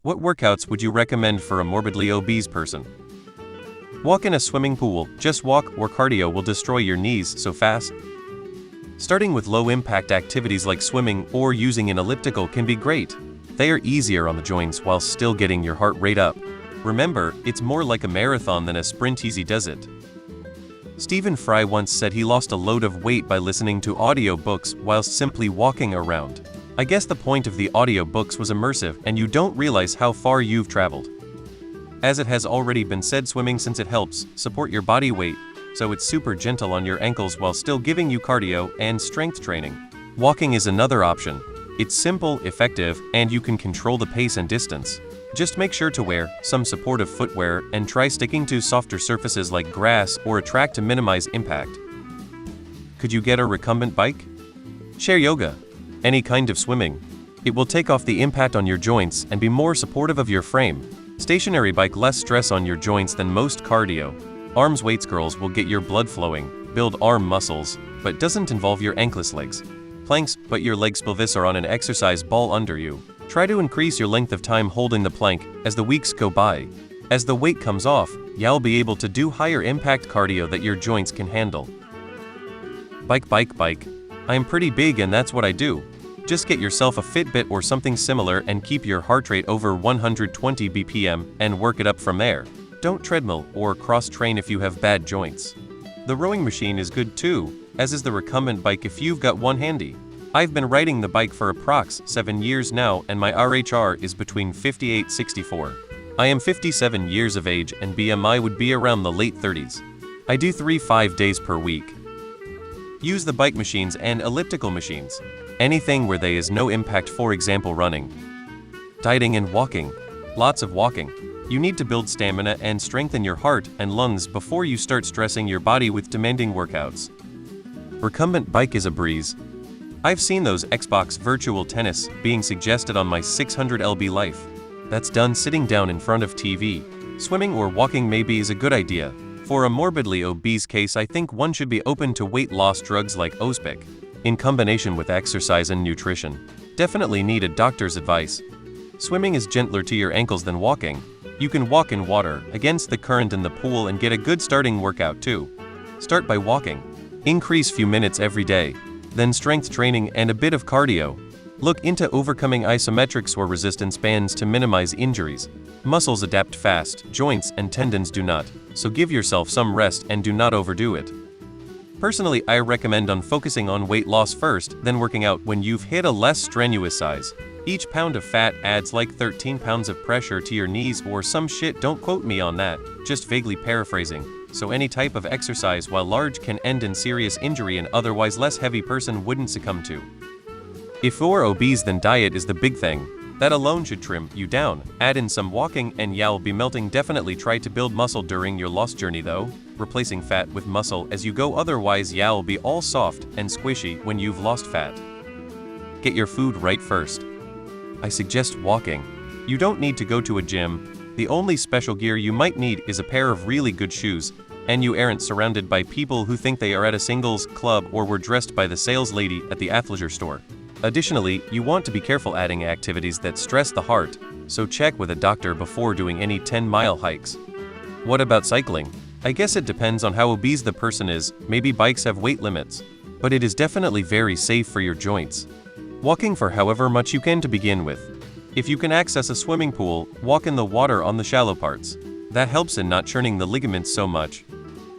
What workouts would you recommend for a morbidly obese person? Walk in a swimming pool, just walk, or cardio will destroy your knees so fast. Starting with low-impact activities like swimming or using an elliptical can be great. They are easier on the joints while still getting your heart rate up. Remember, it's more like a marathon than a sprint. Easy does it. Stephen Fry once said he lost a load of weight by listening to audiobooks whilst simply walking around. I guess the point of the audiobooks was immersive and you don't realize how far you've traveled. As it has already been said, swimming, since it helps support your body weight, so it's super gentle on your ankles while still giving you cardio and strength training. Walking is another option. It's simple, effective, and you can control the pace and distance. Just make sure to wear some supportive footwear and try sticking to softer surfaces like grass or a track to minimize impact. Could you get a recumbent bike? Chair yoga. Any kind of swimming. It will take off the impact on your joints and be more supportive of your frame. Stationary bike, less stress on your joints than most cardio. Arms weights, girls, will get your blood flowing, build arm muscles, but doesn't involve your ankless legs. Planks, put your legs pelvis are on an exercise ball under you. Try to increase your length of time holding the plank as the weeks go by. As the weight comes off, you'll be able to do higher impact cardio that your joints can handle. Bike. I am pretty big and that's what I do. Just get yourself a Fitbit or something similar and keep your heart rate over 120 BPM and work it up from there. Don't treadmill or cross-train if you have bad joints. The rowing machine is good too, as is the recumbent bike if you've got one handy. I've been riding the bike for approx 7 years now and my RHR is between 58-64. I am 57 years of age and BMI would be around the late 30s. I do 3-5 days per week. Use the bike machines and elliptical machines. Anything where there is no impact, for example running. Dieting and walking. Lots of walking. You need to build stamina and strengthen your heart and lungs before you start stressing your body with demanding workouts. Recumbent bike is a breeze. I've seen those Xbox virtual tennis being suggested on my 600lb life. That's done sitting down in front of TV. Swimming or walking maybe is a good idea. For a morbidly obese case, I think one should be open to weight loss drugs like Ozempic, in combination with exercise and nutrition. Definitely need a doctor's advice. Swimming is gentler to your ankles than walking. You can walk in water, against the current in the pool, and get a good starting workout too. Start by walking. Increase few minutes every day. Then strength training and a bit of cardio. Look into overcoming isometrics or resistance bands to minimize injuries. Muscles adapt fast, joints and tendons do not, so give yourself some rest and do not overdo it. Personally, I recommend focusing on weight loss first, then working out when you've hit a less strenuous size. Each pound of fat adds like 13 pounds of pressure to your knees or some shit, don't quote me on that, just vaguely paraphrasing. So any type of exercise, while large, can end in serious injury an otherwise less heavy person wouldn't succumb to. If you're obese, then diet is the big thing. That alone should trim you down. Add in some walking and you'll be melting. Definitely try to build muscle during your loss journey though, replacing fat with muscle as you go, otherwise you'll be all soft and squishy when you've lost fat. Get your food right first. I suggest walking. You don't need to go to a gym. The only special gear you might need is a pair of really good shoes, and you aren't surrounded by people who think they are at a singles club or were dressed by the sales lady at the athleisure store. Additionally, you want to be careful adding activities that stress the heart, so check with a doctor before doing any 10-mile hikes. What about cycling? I guess it depends on how obese the person is. Maybe bikes have weight limits, but it is definitely very safe for your joints. Walking for however much you can to begin with. If you can access a swimming pool, walk in the water on the shallow parts. That helps in not churning the ligaments so much.